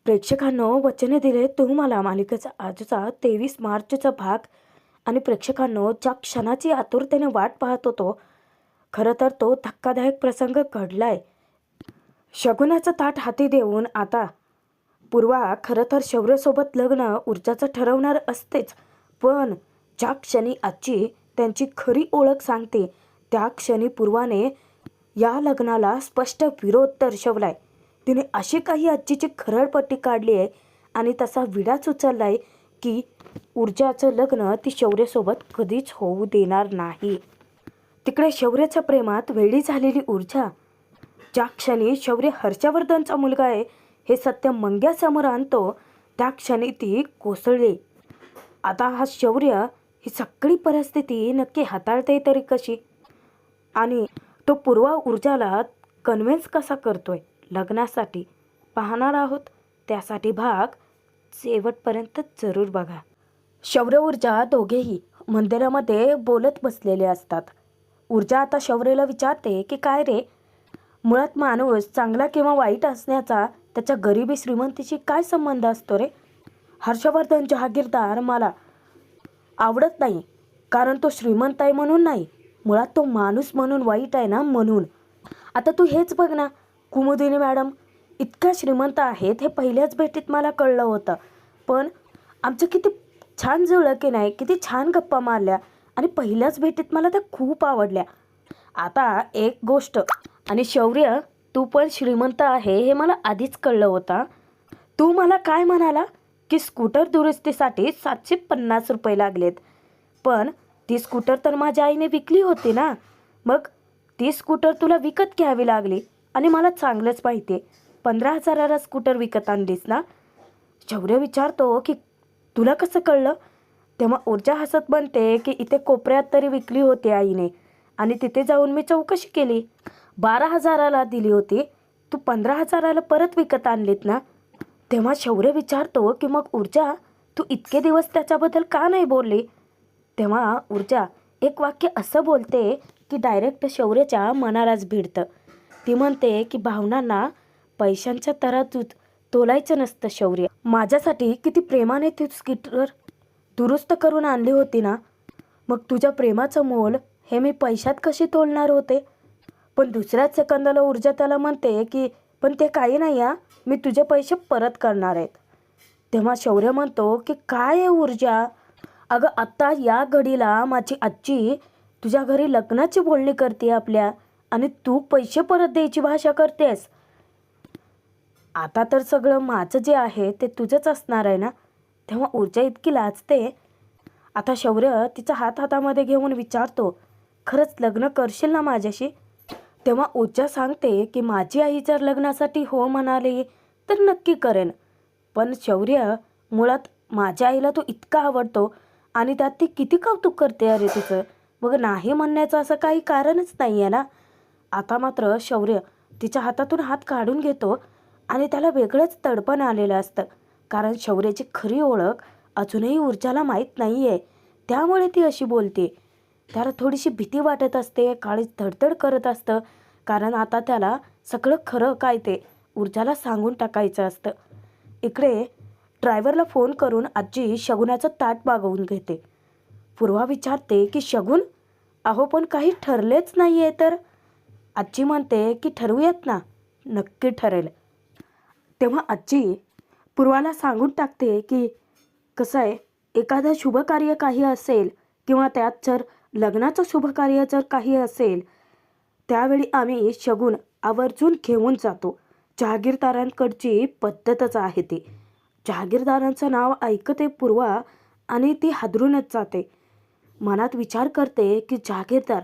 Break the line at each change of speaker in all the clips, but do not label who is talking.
प्रेक्षकांनो वचने दिले तुम्हाला मालिकेचा आजचा 23 मार्चचा भाग. आणि प्रेक्षकांनो ज्या क्षणाची आतुरतेने वाट पाहत होतो, खरं तर तो धक्कादायक प्रसंग घडलाय. शकुनाचं ताट हाती देऊन आता पूर्वा खरं तर शौर्यसोबत लग्न ऊर्जाचं ठरवणार असतेच, पण ज्या क्षणी आजची त्यांची खरी ओळख सांगते त्या क्षणी पूर्वाने या लग्नाला स्पष्ट विरोध दर्शवलाय. तिने अशी काही आजीची खरडपट्टी काढली आहे आणि तसा विडाच उचललाय की ऊर्जाचं लग्न ती शौर्यसोबत कधीच होऊ देणार नाही. तिकडे शौर्याच्या प्रेमात वेडी झालेली ऊर्जा ज्या क्षणी शौर्य हर्षवर्धनचा मुलगा आहे हे सत्य मंग्यासमोर आणतो त्या क्षणी ती कोसळली. आता हा शौर्य ही सगळी परिस्थिती नक्की हाताळते तरी कशी, आणि तो पूर्वा ऊर्जाला कन्व्हिन्स कसा करतोय लग्नासाठी पाहणार आहोत. त्यासाठी भाग शेवटपर्यंत जरूर बघा. शौर्य ऊर्जा दोघेही मंदिरामध्ये बोलत बसलेले असतात. ऊर्जा आता शौर्यला विचारते की काय रे, मुळात माणूस चांगला किंवा वाईट असण्याचा त्याच्या गरिबी श्रीमंतीशी काय संबंध असतो रे? हर्षवर्धन जहागीरदार मला आवडत नाही कारण तो श्रीमंत आहे म्हणून नाही, मुळात तो माणूस म्हणून वाईट आहे ना म्हणून. आता तू हेच बघ ना, कुमुदिनी मॅडम इतक्या श्रीमंत आहेत हे पहिल्याच भेटीत मला कळलं होतं, पण आमचं किती छान जुळलं की नाही, किती छान गप्पा मारल्या आणि पहिल्याच भेटीत मला त्या खूप आवडल्या. आता एक गोष्ट, आणि शौर्य तू पण श्रीमंत आहे हे मला आधीच कळलं होतं. तू मला काय म्हणाला की स्कूटर दुरुस्तीसाठी 750 रुपये लागलेत, पण ती स्कूटर तर माझ्या आईने विकली होती ना, मग ती स्कूटर तुला विकत घ्यावी लागली आणि मला चांगलंच माहिती आहे 15,000ला स्कूटर विकत आणलीस ना. शौर्य विचारतो की तुला कसं कळलं? तेव्हा ऊर्जा हसत म्हणते की इथे कोपऱ्यात तरी विकली होती आईने आणि तिथे जाऊन मी चौकशी केली, 12,000ला दिली होती, तू 15,000ला परत विकत आणलीत ना. तेव्हा शौर्य विचारतो की मग ऊर्जा तू इतके दिवस त्याच्याबद्दल का नाही बोलली? तेव्हा ऊर्जा एक वाक्य असं बोलते की डायरेक्ट शौर्याच्या मनालाच भिडतं. ती म्हणते की भावनांना पैशांच्या तराजूत तोलायचं नसतं शौर्य. माझ्यासाठी किती प्रेमाने ती स्कूटर दुरुस्त करून आणली होती ना, मग तुझ्या प्रेमाचं मोल हे मी पैशात कशी तोलणार होते? पण दुसऱ्याच सेकंदाला ऊर्जा त्याला म्हणते की पण ते काही नाही हा, मी तुझे पैसे परत करणार आहेत. तेव्हा शौर्य म्हणतो की काय आहे ऊर्जा, अगं आत्ता या घडीला माझी आजी तुझ्या घरी लग्नाची बोलणी करते आपल्या, आणि तू पैसे परत द्यायची भाषा करतेस. आता तर सगळं माझं जे आहे ते तुझंच असणार आहे ना. तेव्हा ऊर्जा इतकी लाजते. आता शौर्य तिचा हात हातामध्ये घेऊन विचारतो, खरंच लग्न करशील ना माझ्याशी? तेव्हा ऊर्जा सांगते की माझी आई जर लग्नासाठी हो म्हणाली तर नक्की करेन, पण शौर्य मुळात माझ्या आईला तो इतका आवडतो आणि त्यात ती किती कौतुक करते अरे तिचं, मग नाही म्हणण्याचं असं काही कारणच नाही आहे ना. आता मात्र शौर्य तिच्या हातातून हात काढून घेतो आणि त्याला वेगळंच तडपण आलेलं असतं, कारण शौर्याची खरी ओळख अजूनही ऊर्जाला माहीत नाही आहे, त्यामुळे ती अशी बोलते. त्याला थोडीशी भीती वाटत असते, काळीज धडधड करत असतं, कारण आता त्याला सगळं खरं काय ते ऊर्जाला सांगून टाकायचं असतं. इकडे ड्रायव्हरला फोन करून आजी शगुनाचं ताट मागवून घेते. पूर्वा विचारते की शगुन, अहो पण काही ठरलेच नाही आहे तर? आजी म्हणते की ठरवूयात ना, नक्की ठरेल. तेव्हा आजी पूर्वाला सांगून टाकते की कसं आहे, एखादं शुभकार्य काही असेल किंवा त्यात जर लग्नाचं शुभकार्य जर काही असेल त्यावेळी आम्ही शगुन आवर्जून घेऊन जातो. जहागीरदारांकडची पद्धतच आहे ती. जहागीरदारांचं नाव ऐकते पूर्वा आणि ती हादरूनच जाते. मनात विचार करते की जहागीरदार,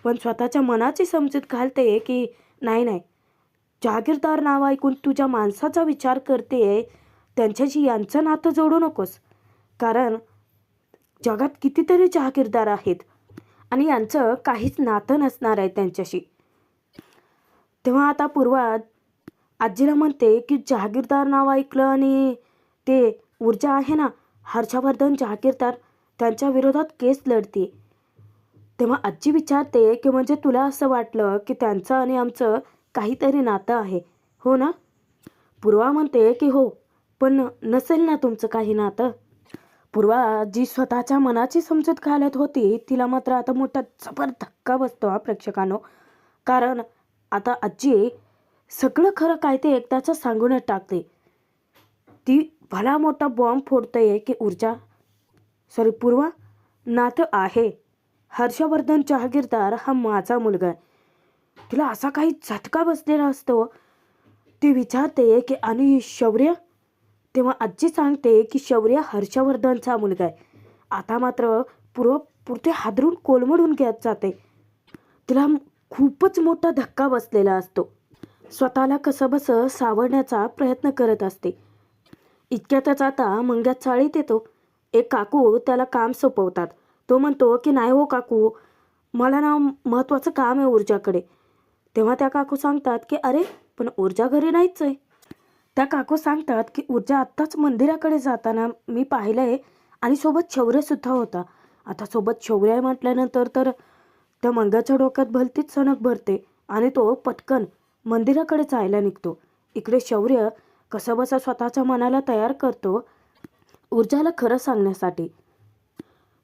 पण स्वतःच्या मनाची समजूत घालते की नाही नाही, जहागीरदार नाव ऐकून तुझ्या माणसाचा विचार करते, त्यांच्याशी यांचं नातं जोडू नकोस, कारण जगात कितीतरी जहागीरदार आहेत आणि यांचं काहीच नातं नसणार आहे त्यांच्याशी. तेव्हा आता पूर्वा आजीला म्हणते की जहागीरदार नाव ऐकलं आणि ते ऊर्जा आहे ना, हर्षवर्धन जहागीरदार, त्यांच्या विरोधात केस लढते. तेव्हा आजी विचारते की म्हणजे तुला असं वाटलं की त्यांचं आणि आमचं काहीतरी नातं आहे, हो ना? पूर्वा म्हणते की हो, पण नसेल ना तुमचं काही नातं? पूर्वा जी स्वतःच्या मनाची समजूत घालत होती तिला मात्र आता मोठा जबर धक्का बसतो प्रेक्षकांनो. कारण आता आजी सगळं खरं काय ते एकदाच सांगूनच टाकते. ती भला मोठा बॉम्ब फोडते की पूर्वा नातं आहे. हर्षवर्धन जहागीरदार हा माझा मुलगा आहे. तिला असा काही झटका बसलेला असतो. ती विचारते की आणि शौर्य? तेव्हा आजी सांगते की शौर्य हर्षवर्धनचा मुलगा आहे. आता मात्र पूर्व पुरते हादरून कोलमडून घेत जाते. तिला खूपच मोठा धक्का बसलेला असतो. स्वतःला कसंबसं सावरण्याचा प्रयत्न करत असते. इतक्यातच आता मंग्यात चाळीत येतो. एक काकू त्याला काम सोपवतात. तो म्हणतो की नाही हो काकू, मला ना महत्त्वाचं काम आहे ऊर्जाकडे. तेव्हा त्या काकू सांगतात की अरे पण ऊर्जा घरी नाहीच आहे. त्या काकू सांगतात की ऊर्जा आत्ताच मंदिराकडे जाताना मी पाहिलं आहे आणि सोबत शौर्यसुद्धा होता. आता सोबत शौर्य आहे म्हटल्यानंतर तर त्या मंग्याच्या डोक्यात भलतीच सणक भरते आणि तो पटकन मंदिराकडे जायला निघतो. इकडे शौर्य कसंबसा स्वतःच्या मनाला तयार करतो ऊर्जाला खरं सांगण्यासाठी.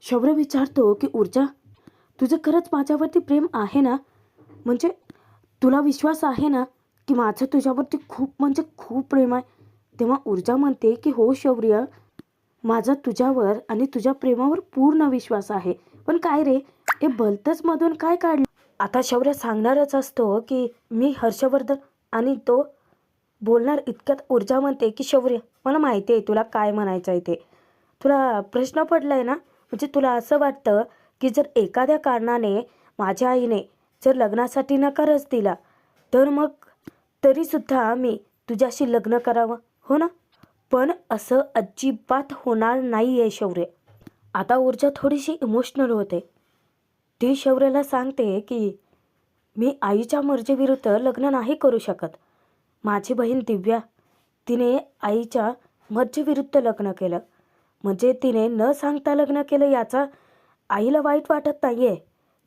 शौर्य विचारतो की ऊर्जा, तुझं खरंच माझ्यावरती प्रेम आहे ना? म्हणजे तुला विश्वास आहे ना की माझं तुझ्यावरती खूप म्हणजे खूप प्रेम आहे? तेव्हा ऊर्जा म्हणते की हो शौर्य, माझा तुझ्यावर आणि तुझ्या प्रेमावर पूर्ण विश्वास आहे. पण काय रे, हे भलतंच मधून काय काढलं? आता शौर्य सांगणारच असतो की मी हर्षवर्धन, आणि तो बोलणार इतक्यात ऊर्जा म्हणते की शौर्य, मला माहिती आहे तुला काय म्हणायचं आहे ते. तुला प्रश्न पडलाय ना? म्हणजे तुला असं वाटतं की जर एखाद्या कारणाने माझ्या आईने जर लग्नासाठी नकारच दिला तर मग तरीसुद्धा मी तुझ्याशी लग्न करावं, हो ना? पण असं अजिबात होणार नाही आहे शौर्य. आता ऊर्जा थोडीशी इमोशनल होते. ती शौर्याला सांगते की मी आईच्या मर्जीविरुद्ध लग्न नाही करू शकत. माझी बहीण दिव्या, तिने आईच्या मर्जीविरुद्ध लग्न केलं. म्हणजे तिने न सांगता लग्न केलं याचा आईला वाईट वाटत नाही आहे,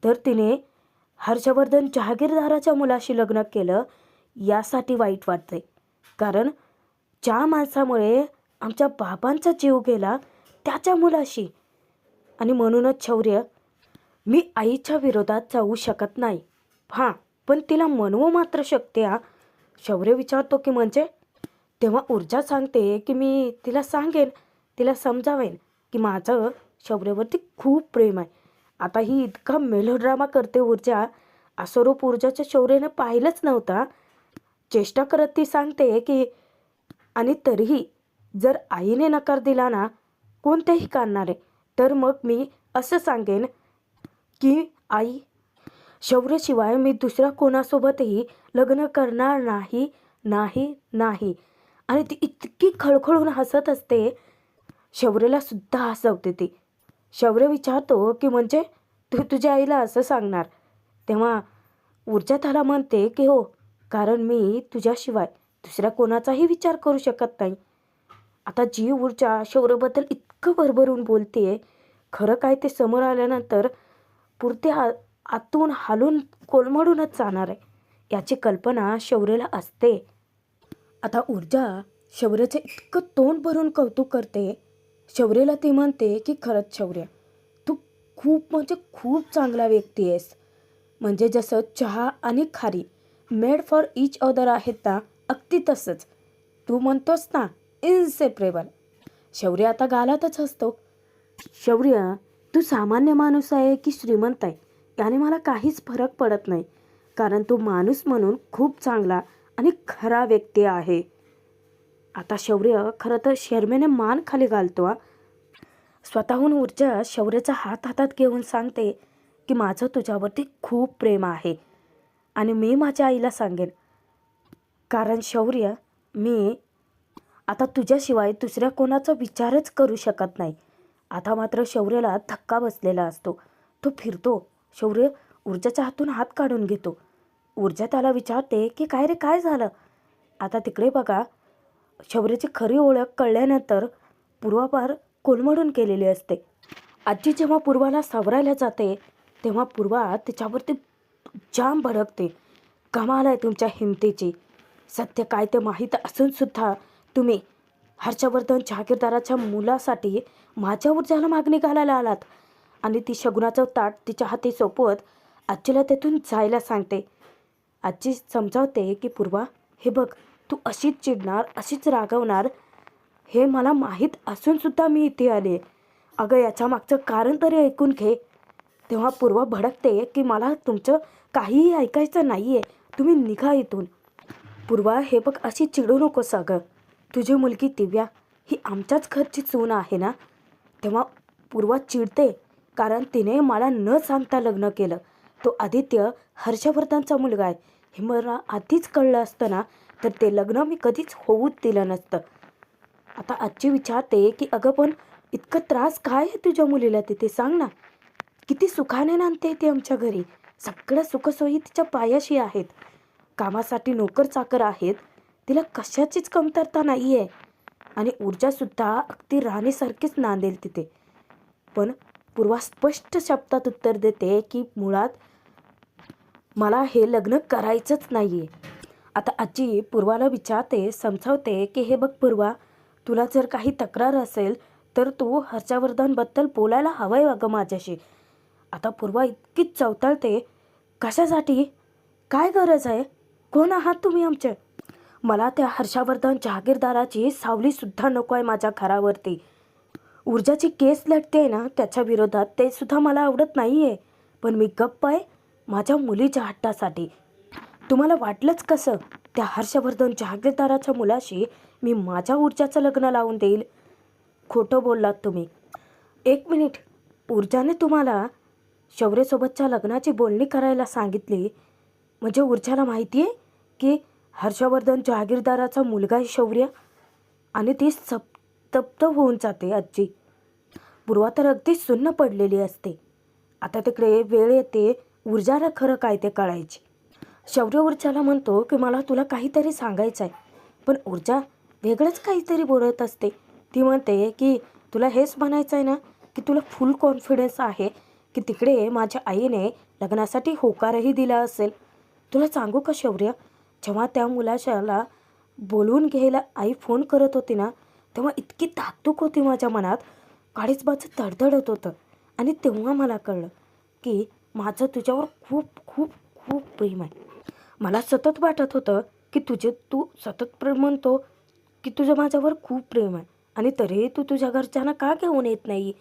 तर तिने हर्षवर्धन जहागीरदाराच्या मुलाशी लग्न केलं यासाठी वाईट वाटते. कारण ज्या माणसामुळे आमच्या बाबांचा जीव गेला त्याच्या मुलाशी. आणि म्हणूनच शौर्य, मी आईच्या विरोधात जाऊ शकत नाही. हां, पण तिला म्हणवू मात्र शकते. शौर्य विचारतो की म्हणजे? तेव्हा ऊर्जा सांगते की मी तिला सांगेन, तिला समजावेन की माझं शौर्यवरती खूप प्रेम आहे. आता ही इतका मेलोड्रामा करते ऊर्जा, असं रूप ऊर्जाच्या शौर्याने पाहिलंच नव्हता. चेष्टा करत ती सांगते की आणि तरीही जर आईने नकार दिला ना कोणत्याही कारणाने, तर मग मी असं सांगेन की आई, शौर्यशिवाय मी दुसऱ्या कोणासोबतही लग्न करणार नाही, नाही, नाही. आणि ती इतकी खळखळून हसत असते, शौर्यला सुद्धा हसवते ती. शौर्य विचारतो की म्हणजे तू तुझ्या आईला असं सांगणार? तेव्हा ऊर्जा त्याला म्हणते की हो, कारण मी तुझ्याशिवाय दुसऱ्या कोणाचाही विचार करू शकत नाही. आता जी ऊर्जा शौर्यबद्दल इतकं भरभरून बोलते, खरं काय ते समोर आल्यानंतर पुरते आतून हालून कोलमडूनच जाणार आहे याची कल्पना शौर्यला असते. आता ऊर्जा शौर्याचं इतकं तोंड भरून कौतुक करते. शौर्यला ती म्हणते की खरंच शौर्य, तू खूप म्हणजे खूप चांगला व्यक्ती आहेस. म्हणजे जसं चहा आणि खारी मेड फॉर इच अदर आहेत ना, अगदी तसंच. तू म्हणतोस ना इनसेपरेबल. शौर्य आता गालातच असतो. शौर्य, तू सामान्य माणूस आहे की श्रीमंत आहे याने मला काहीच फरक पडत नाही. कारण तू माणूस म्हणून खूप चांगला आणि खरा व्यक्ती आहे. आता शौर्य खरं तर शर्मेने मान खाली घालतो. स्वतःहून ऊर्जा शौर्याचा हात हातात घेऊन सांगते की माझं तुझ्यावरती खूप प्रेम आहे आणि मी माझ्या आईला सांगेन. कारण शौर्य, मी आता तुझ्याशिवाय दुसऱ्या कोणाचा विचारच करू शकत नाही. आता मात्र शौर्याला धक्का बसलेला असतो. तो फिरतो. शौर्य ऊर्जाच्या हातून हात काढून घेतो. ऊर्जा त्याला विचारते की काय रे, काय झालं? आता तिकडे बघा, शौर्याची खरी ओळख कळल्यानंतर पूर्वा पार कोलमडून गेलेली असते. आजी जेव्हा पूर्वाला सावरायला जाते तेव्हा पूर्वा तिच्यावरती जाम भडकते. कमाल आहे तुमच्या हिमतीची. सत्य काय ते माहीत असूनसुद्धा तुम्ही हर्षवर्धन जहागीरदाराच्या मुलासाठी माझ्या ऊर्जाला मागणी घालायला आलात आणि ती शगुनाचं ताट तिच्या हाती सोपवत आजीला तेथून जायला सांगते. आजी समजावते की पूर्वा, हे बघ, तू अशीच चिडणार, अशीच रागवणार हे मला माहीत असूनसुद्धा मी इथे आले. अगं, याच्या मागचं कारण तरी ऐकून घे. तेव्हा पूर्वा भडकते की मला तुमचं काहीही ऐकायचं नाही आहे, तुम्ही निघा इथून. पूर्वा, हे बघ, अशी चिडू नकोस अगं. तुझी मुलगी दिव्या ही आमच्याच घरची सून आहे ना. तेव्हा पूर्वा चिडते कारण तिने मला न सांगता लग्न केलं. तो आदित्य हर्षवर्धनचा मुलगा आहे हे मला आधीच कळलं असतं ना, तर ते लग्न मी कधीच होऊच दिलं नसतं. आता आजी विचारते की अगं, पण इतकं त्रास काय आहे तुझ्या मुलीला तिथे, सांग ना. किती सुखाने नांदते ती आमच्या घरी. सगळ्या सुखसोयी तिच्या पायाशी आहेत. कामासाठी नोकर चाकर आहेत. तिला कशाचीच कमतरता नाही आहे. आणि ऊर्जासुद्धा अगदी राणीसारखीच नांदेल तिथे. पण पूर्वा स्पष्ट शब्दात उत्तर देते की मुळात मला हे लग्न करायचंच नाही आहे. आता आजी पूर्वाला विचारते, समजावते की हे बघ पूर्वा, तुला जर काही तक्रार असेल तर तू हर्षवर्धनबद्दल बोलायला हवं आहे अगं माझ्याशी. आता पूर्वा इतकीच चवताळते, कशासाठी, काय गरज आहे, कोण आहात तुम्ही आमचे? मला त्या हर्षवर्धन जहागीरदाराची सावलीसुद्धा नको आहे माझ्या घरावरती. ऊर्जाची केस लढते ना त्याच्या विरोधात, ते सुद्धा मला आवडत नाही आहे. पण मी गप्प आहे माझ्या मुलीच्या हट्टासाठी. तुम्हाला वाटलंच कसं त्या हर्षवर्धन जहागीरदाराच्या मुलाशी मी माझ्या ऊर्जाचं लग्न लावून देईल? खोटं बोललात तुम्ही. 1 मिनिट, ऊर्जाने तुम्हाला शौर्यसोबतच्या लग्नाची बोलणी करायला सांगितली म्हणजे ऊर्जाला माहिती आहे की हर्षवर्धन जहागीरदाराचा मुलगा आहे शौर्य? आणि ती तप्त होऊन जाते आजी. पूर्वा तर अगदी सुन्न पडलेली असते. आता तिकडे वेळ येते ऊर्जाला खरं काय ते कळायची. शौर्य ऊर्जाला म्हणतो की मला तुला काहीतरी सांगायचं आहे. पण ऊर्जा वेगळंच काहीतरी बोलत असते. ती म्हणते की तुला हेच म्हणायचं आहे ना की तुला फुल कॉन्फिडन्स आहे की तिकडे माझ्या आईने लग्नासाठी होकारही दिला असेल. तुला सांगू का शौर्य, जेव्हा त्या मुलाशाला बोलवून घ्यायला आई फोन करत होती ना, तेव्हा इतकी धाकधूक होती माझ्या मनात, काळीच माझं धडधडत होतं. आणि तेव्हा मला कळलं की माझं तुझ्यावर खूप खूप खूप प्रेम आहे. मला सतत वाटत होतं की तू सतत म्हणतो की तुझं माझ्यावर खूप प्रेम आहे आणि तरीही तू तुझ्या घरच्यांना का घेऊन येत नाही.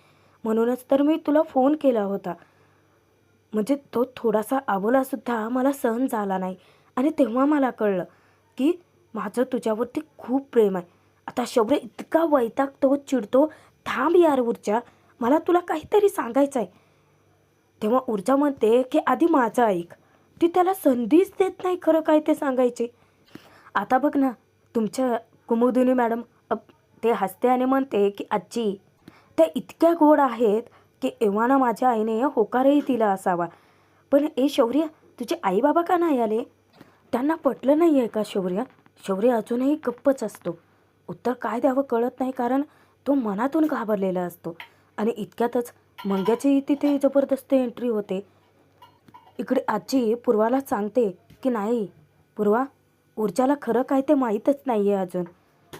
म्हणूनच तर मी तुला फोन केला होता. म्हणजे तो थोडासा अबोलासुद्धा मला सहन झाला नाही. आणि तेव्हा मला कळलं की माझं तुझ्यावरती खूप प्रेम आहे. आता शौर्य इतका वैतागतो, चिडतो, थांब यार ऊर्जा, मला तुला काहीतरी सांगायचं आहे. तेव्हा ऊर्जा म्हणते की आधी माझं ऐक. ती त्याला संधीच देत नाही खरं काय ते सांगायचे. आता बघ ना, तुमच्या कुमुदिनी मॅडम ते हसते आणि म्हणते की आजी, त्या इतक्या गोड आहेत की एव्हाना माझ्या आईने होकारही दिला असावा. पण शौर्य, तुझे आई बाबा का नाही आले? त्यांना पटलं नाही आहे का शौर्य? शौर्य अजूनही गप्पच असतो. उत्तर काय द्यावं कळत नाही कारण तो मनातून घाबरलेला असतो. आणि इतक्यातच मंग्याचीही तिथे जबरदस्त एंट्री होते. इकडे आजी पूर्वाला सांगते की नाही पूर्वा, ऊर्जाला खरं काय ते माहीतच नाही आहे अजून.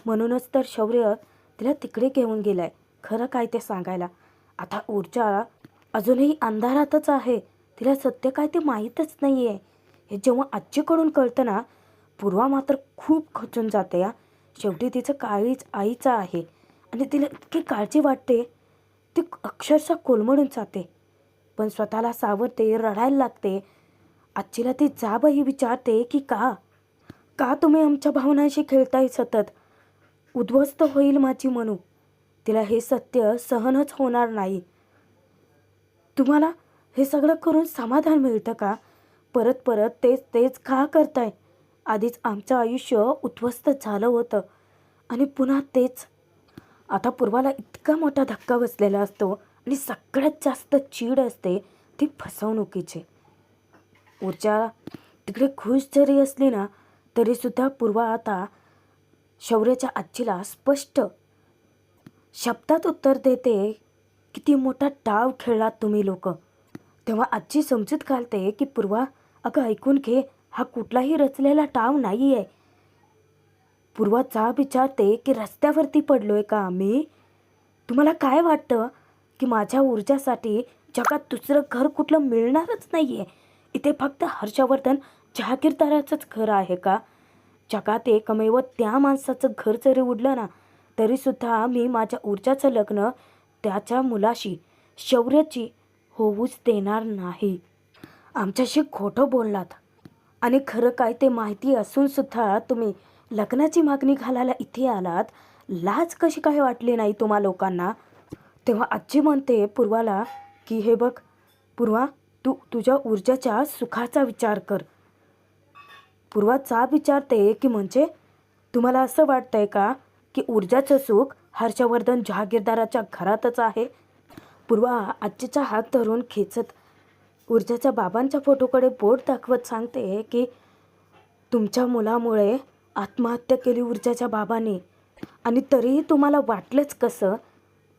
म्हणूनच तर शौर्य तिला तिकडे घेऊन गेलाय खरं काय ते सांगायला. आता ऊर्जा अजूनही अंधारातच आहे. तिला सत्य काय ते माहीतच नाही आहे. हे जेव्हा आजीकडून कळतं ना, पूर्वा मात्र खूप खचून जाते. शेवटी तिचं काळीच आईचं आहे आणि तिला इतकी काळजी वाटते, ती अक्षरशः कोलमडून जाते. पण स्वतःला सावरते, रडायला लागते. आजीला ती जाबही विचारते की का तुम्ही आमच्या भावनांशी खेळताय सतत? उद्ध्वस्त होईल माझी मनू. तिला हे सत्य सहनच होणार नाही. तुम्हाला हे सगळं करून समाधान मिळतं का? परत परत तेच का करताय? आधीच आमचं आयुष्य उद्ध्वस्त झालं होतं आणि पुन्हा तेच. आता पूर्वाला इतका मोठा धक्का बसलेला असतो आणि सगळ्यात जास्त चीड असते ती फसवणुकीची. ऊर्जा तिकडे खुश जरी असली ना, तरीसुद्धा पूर्वा आता शौर्याच्या आजीला स्पष्ट शब्दात उत्तर देते, किती मोठा डाव खेळलात तुम्ही लोक. तेव्हा आजी समजूत घालते की पूर्वा, अगं ऐकून घे, हा कुठलाही रचलेला डाव नाही आहे. पूर्वा जाब विचारते की रस्त्यावरती पडलोय का आम्ही? तुम्हाला काय वाटतं की माझ्या ऊर्जासाठी जगात दुसरं घर कुठलं मिळणारच नाही आहे? इथे फक्त हर्षवर्धन जहागीरदाराचंच घर आहे का? जगात एकमेव त्या माणसाचं घर जरी उडलं ना, तरीसुद्धा मी माझ्या ऊर्जाचं लग्न त्याच्या मुलाशी, शौर्याची, होऊच देणार नाही. आमच्याशी खोटं बोललात आणि खरं काय ते माहिती असूनसुद्धा तुम्ही लग्नाची मागणी घालायला इथे आलात. लाज कशी काय वाटली नाही तुम्हा लोकांना? तेव्हा आजी म्हणते पूर्वाला की हे बघ पूर्वा, तू तुझ्या ऊर्जाच्या सुखाचा विचार कर. पूर्वा जाब विचारते की म्हणजे तुम्हाला असं वाटतंय का की ऊर्जाचं सुख हर्षवर्धन जहागीरदाराच्या घरातच आहे? पूर्वा आजीचा हात धरून खेचत ऊर्जाच्या बाबांच्या फोटोकडे बोट दाखवत सांगते की तुमच्या मुलामुळे आत्महत्या केली ऊर्जाच्या बाबांनी, आणि तरीही तुम्हाला वाटलंच कसं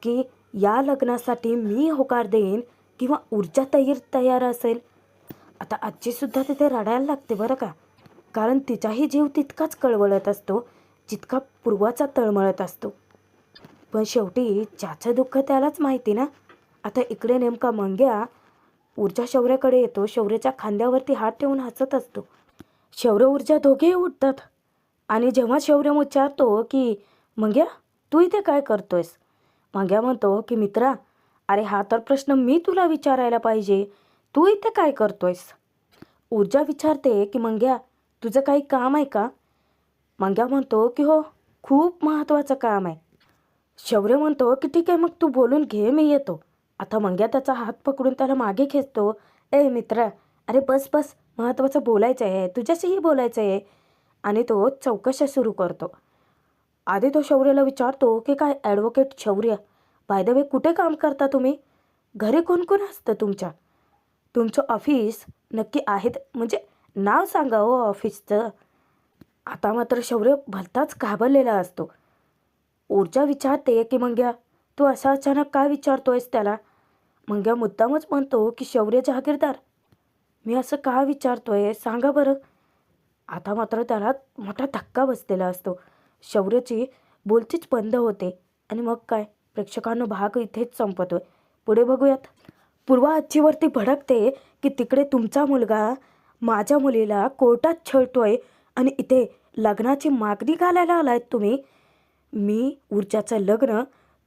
की या लग्नासाठी मी होकार देईन किंवा ऊर्जा तयार असेल? आता आजीसुद्धा तिथे रडायला लागते बरं का, कारण तिचाही जीव तितकाच कळवळत असतो जितका पूर्वाचा तळमळत असतो. पण शेवटी ज्याचं दुःख त्यालाच माहिती ना. आता इकडे नेमका मंग्या ऊर्जा शौर्याकडे येतो. शौर्याच्या खांद्यावरती हात ठेवून हसत असतो. शौर्य ऊर्जा दोघेही उठतात आणि जेव्हा शौर्य विचारतो की मंग्या तू इथे काय करतोयस, मंग्या म्हणतो की मित्रा, अरे हा तर प्रश्न मी तुला विचारायला पाहिजे, तू इथे काय करतोयस? ऊर्जा विचारते की मंग्या तुझं काही काम आहे का? मंग्या म्हणतो की हो, खूप महत्त्वाचं काम आहे. शौर्य म्हणतो की ठीक आहे, मग तू बोलून घे, मी येतो. आता मंग्या त्याचा हात पकडून त्याला मागे खेचतो. ए मित्रा, अरे बस बस, महत्त्वाचं बोलायचं आहे, तुझ्याशीही बोलायचं आहे. आणि तो चौकशा सुरू करतो. आधी तो शौर्याला विचारतो की काय ॲडव्होकेट शौर्य, बाय द वे कुठे काम करता तुम्ही? घरी कोण कोण असतं तुमच्या? तुमचं ऑफिस नक्की आहेत म्हणजे नाव सांगा हो ऑफिसचं. आता मात्र शौर्य भलताच घाबरलेला असतो. ऊर्जा विचारते की मंग्या तू असा अचानक काय विचारतोयस त्याला? मंग्या मुद्दामच म्हणतो की शौर्य जहागीरदार, मी असं का विचारतोय सांगा बरं. आता मात्र त्याला मोठा धक्का बसलेला असतो. शौर्याची बोलतीच बंद होते आणि मग काय, प्रेक्षकांनो भाग इथेच संपतोय. पुढे बघूयात. पूर्वा आजीवरती भडकते की तिकडे तुमचा मुलगा माझ्या मुलीला कोर्टात छळतोय आणि इथे लग्नाची मागणी घालायला आलायत तुम्ही. मी ऊर्जाचं लग्न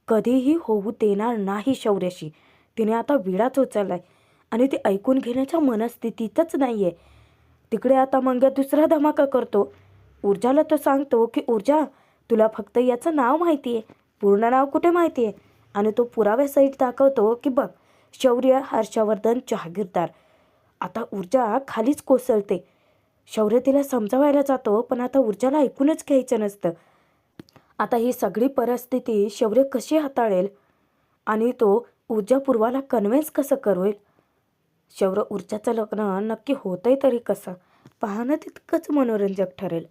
कधीही होऊ देणार नाही शौर्याशी. तिने आता विडाच उचललाय आणि ती ऐकून घेण्याच्या मनस्थितीतच नाही आहे. तिकडे आता मंग्या दुसरा धमाका करतो. ऊर्जाला तो सांगतो की ऊर्जा, तुला फक्त याचं नाव माहिती आहे, पूर्ण नाव कुठे माहिती आहे? आणि तो पुराव्यासहित दाखवतो की बघ, शौर्य हर्षवर्धन जहागीरदार. आता ऊर्जा खालीच कोसळते. शौर्य तिला समजावायला जातो, पण आता ऊर्जाला ऐकूनच घ्यायचं नसतं. आता ही सगळी परिस्थिती शौर्य कशी हाताळेल आणि तो ऊर्जा पूर्वाला कन्व्हिन्स कसं करेल? शौर्य ऊर्जाचं लग्न नक्की होतंय तरी कसं? पाहणं तितकंच मनोरंजक ठरेल.